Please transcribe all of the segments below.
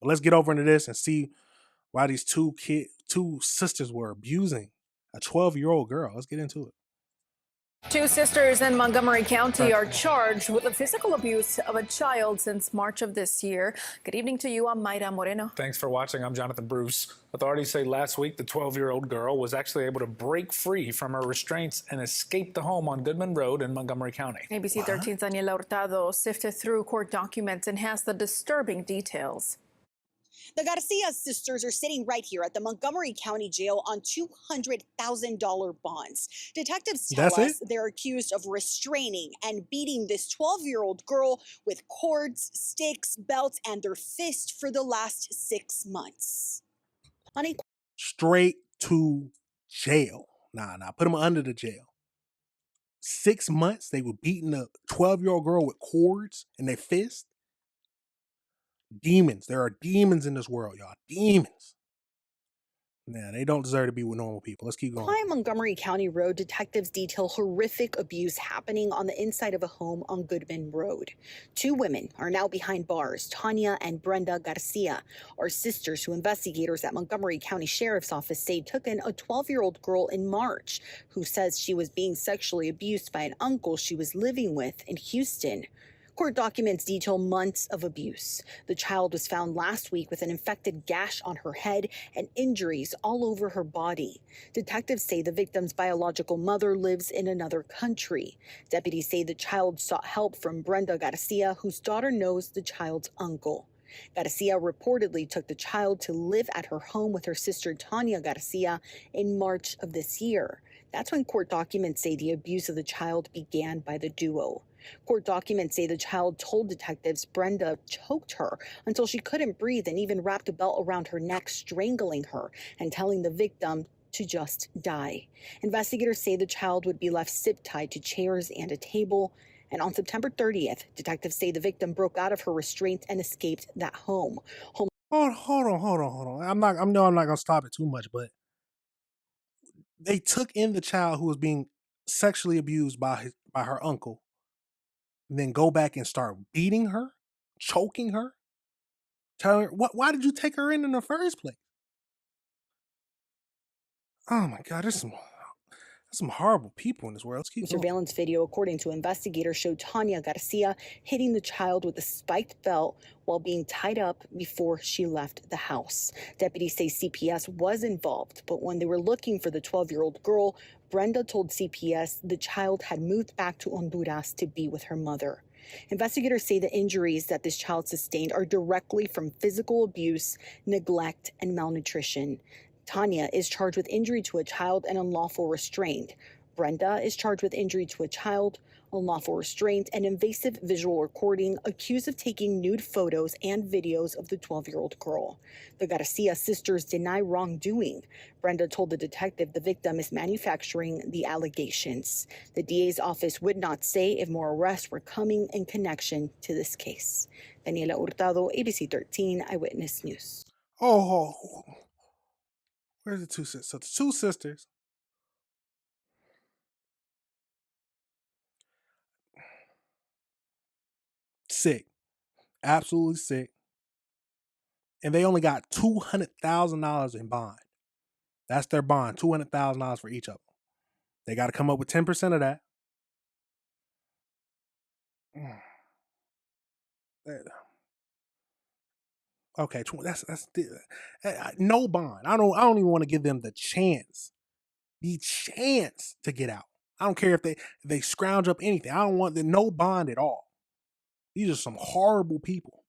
But let's get over into this and see why these two sisters were abusing a 12-year-old girl. Let's get into it. Two sisters in Montgomery County Okay. are charged with the physical abuse of a child since March of this year. Good evening to you. I'm Mayra Moreno. Thanks for watching. I'm Jonathan Bruce. Authorities say last week the 12-year-old girl was actually able to break free from her restraints and escape the home on Goodman Road in Montgomery County. ABC 13's Daniela Hurtado sifted through court documents and has the disturbing details. The Garcia sisters are sitting right here at the Montgomery County Jail on $200,000 bonds. Detectives tell us they're accused of restraining and beating this 12-year-old girl with cords, sticks, belts, and their fist for the last 6 months. Straight to jail. Nah, put them under the jail. 6 months they were beating a 12-year-old girl with cords in their fist. Demons. There are demons in this world, y'all. Demons. Nah, they don't deserve to be with normal people. Let's keep going. On Montgomery County Road, detectives detail horrific abuse happening on the inside of a home on Goodman Road. Two women are now behind bars. Tanya and Brenda Garcia are sisters who investigators at Montgomery County Sheriff's Office say took in a 12-year-old girl in March who says she was being sexually abused by an uncle she was living with in Houston. Court documents detail months of abuse. The child was found last week with an infected gash on her head and injuries all over her body. Detectives say the victim's biological mother lives in another country. Deputies say the child sought help from Brenda Garcia, whose daughter knows the child's uncle. Garcia reportedly took the child to live at her home with her sister Tanya Garcia in March of this year. That's when court documents say the abuse of the child began by the duo. Court documents say the child told detectives Brenda choked her until she couldn't breathe and even wrapped a belt around her neck, strangling her and telling the victim to just die. Investigators say the child would be left zip-tied to chairs and a table. And on September 30th, detectives say the victim broke out of her restraints and escaped that home. Hold on. I'm not gonna stop it too much, but they took in the child who was being sexually abused by her uncle, and then go back and start beating her, choking her, telling her why did you take her in the first place? Oh my God, there's some horrible people in this world. Let's keep going. Surveillance video, according to investigators, showed Tanya Garcia hitting the child with a spiked belt while being tied up before she left the house. Deputies say CPS was involved, but when they were looking for the 12-year-old girl, Brenda told CPS the child had moved back to Honduras to be with her mother. Investigators say the injuries that this child sustained are directly from physical abuse, neglect, and malnutrition. Tanya is charged with injury to a child and unlawful restraint. Brenda is charged with injury to a child, unlawful restraint, and invasive visual recording, accused of taking nude photos and videos of the 12-year-old girl. The Garcia sisters deny wrongdoing. Brenda told the detective the victim is manufacturing the allegations. The DA's office would not say if more arrests were coming in connection to this case. Daniela Hurtado, ABC 13 Eyewitness News. Oh, where's the two sisters? So the two sisters. Sick. Absolutely sick. And they only got $200,000 in bond. That's their bond, $200,000 for each of them. They got to come up with 10% of that. Okay, that's no bond. I don't even want to give them the chance to get out. I don't care if they scrounge up anything. I don't want no bond at all. These are some horrible people.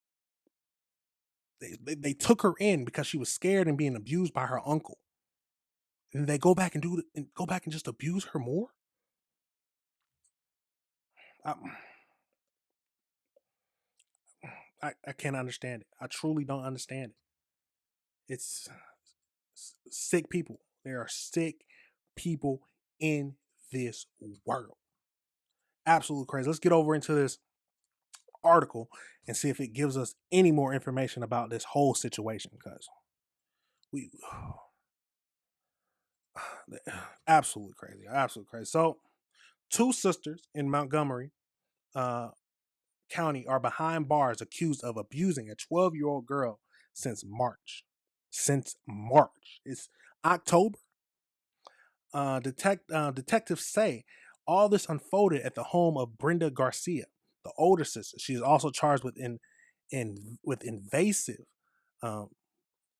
They took her in because she was scared and being abused by her uncle. And they go back and just abuse her more. I can't understand it. I truly don't understand it. It's sick people. There are sick people in this world. Absolutely crazy. Let's get over into this article and see if it gives us any more information about this whole situation, because absolutely crazy. So two sisters in Montgomery County are behind bars accused of abusing a 12-year-old girl since March. Since March. It's October. Detectives say all this unfolded at the home of Brenda Garcia, the older sister. She is also charged with with invasive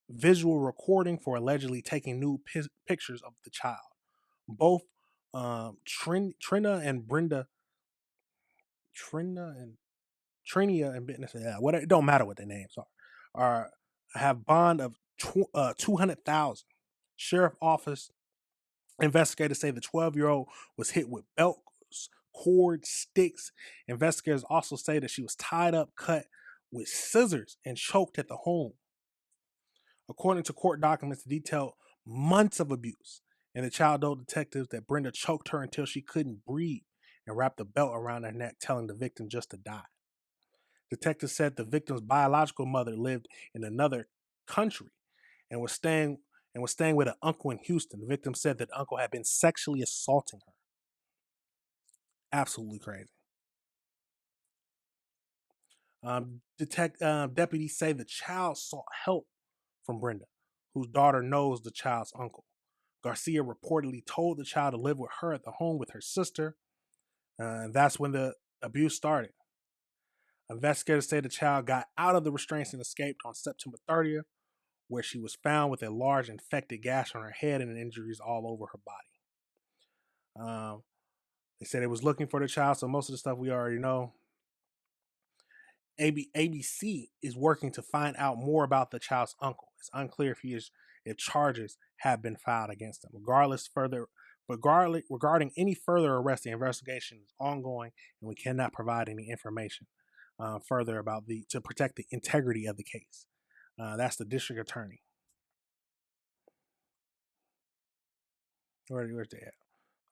visual recording for allegedly taking nude pictures of the child. Both Trina and Brenda, Trina and Trinia and what it don't matter what their names are have bond of 200,000. Sheriff office investigators say the 12-year-old was hit with belts, cords, sticks. Investigators also say that she was tied up, cut with scissors, and choked at the home. According to court documents, detailed months of abuse, and the child told detectives that Brenda choked her until she couldn't breathe and wrapped a belt around her neck, telling the victim just to die. Detectives said the victim's biological mother lived in another country and was staying with an uncle in Houston. The victim said that the uncle had been sexually assaulting her. Absolutely crazy. Deputies say the child sought help from Brenda, whose daughter knows the child's uncle. Garcia reportedly told the child to live with her at the home with her sister, and that's when the abuse started. Investigators say the child got out of the restraints and escaped on September 30th, where she was found with a large infected gash on her head and injuries all over her body. They said it was looking for the child, so most of the stuff we already know. ABC is working to find out more about the child's uncle. It's unclear if charges have been filed against him. Regarding any further arrest, the investigation is ongoing, and we cannot provide any information further about to protect the integrity of the case. That's the district attorney. Where's they at?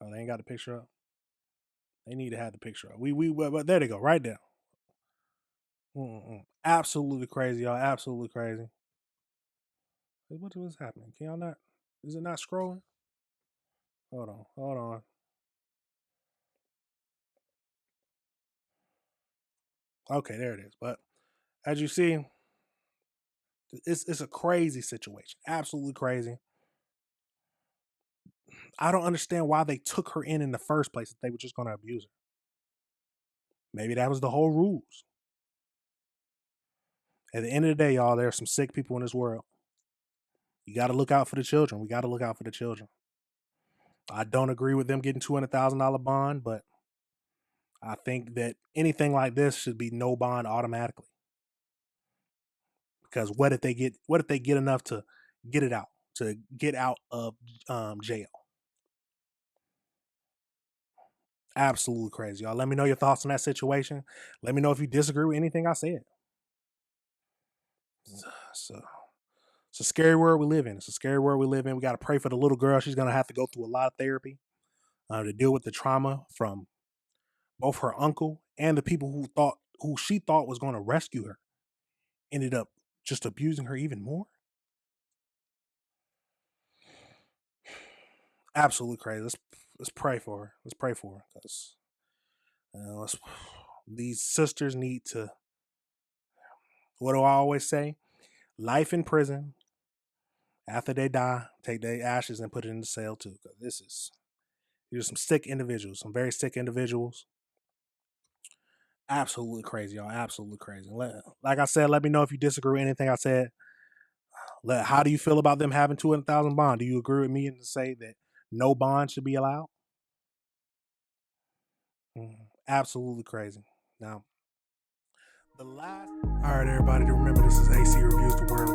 Oh, they ain't got the picture up. They need to have the picture up. But there they go, right there. Absolutely crazy, y'all. Absolutely crazy. What's happening? Can y'all not? Is it not scrolling? Hold on. Okay, there it is. But as you see, it's a crazy situation. Absolutely crazy. I don't understand why they took her in the first place if they were just going to abuse her. Maybe that was the whole rules. At the end of the day, y'all, there are some sick people in this world. You got to look out for the children. We got to look out for the children. I don't agree with them getting $200,000 bond, but I think that anything like this should be no bond automatically. Because what if they get enough to get it out, to get out of jail? Absolutely crazy, y'all. Let me know your thoughts on that situation. Let me know if you disagree with anything I said. So it's a scary world we live in. We got to pray for the little girl. She's going to have to go through a lot of therapy to deal with the trauma from both her uncle and the people who she thought was going to rescue her ended up just abusing her even more. Absolutely crazy. Let's pray for her. Let's pray for her because these sisters need to. What do I always say? Life in prison. After they die, take their ashes and put it in the cell too. Because these are some sick individuals, some very sick individuals. Absolutely crazy, y'all. Absolutely crazy. Like I said, let me know if you disagree with anything I said. How do you feel about them having 200,000 bond? Do you agree with me and say that no bond should be allowed? Absolutely crazy. Now, all right, everybody, remember this is AC Reviews, the word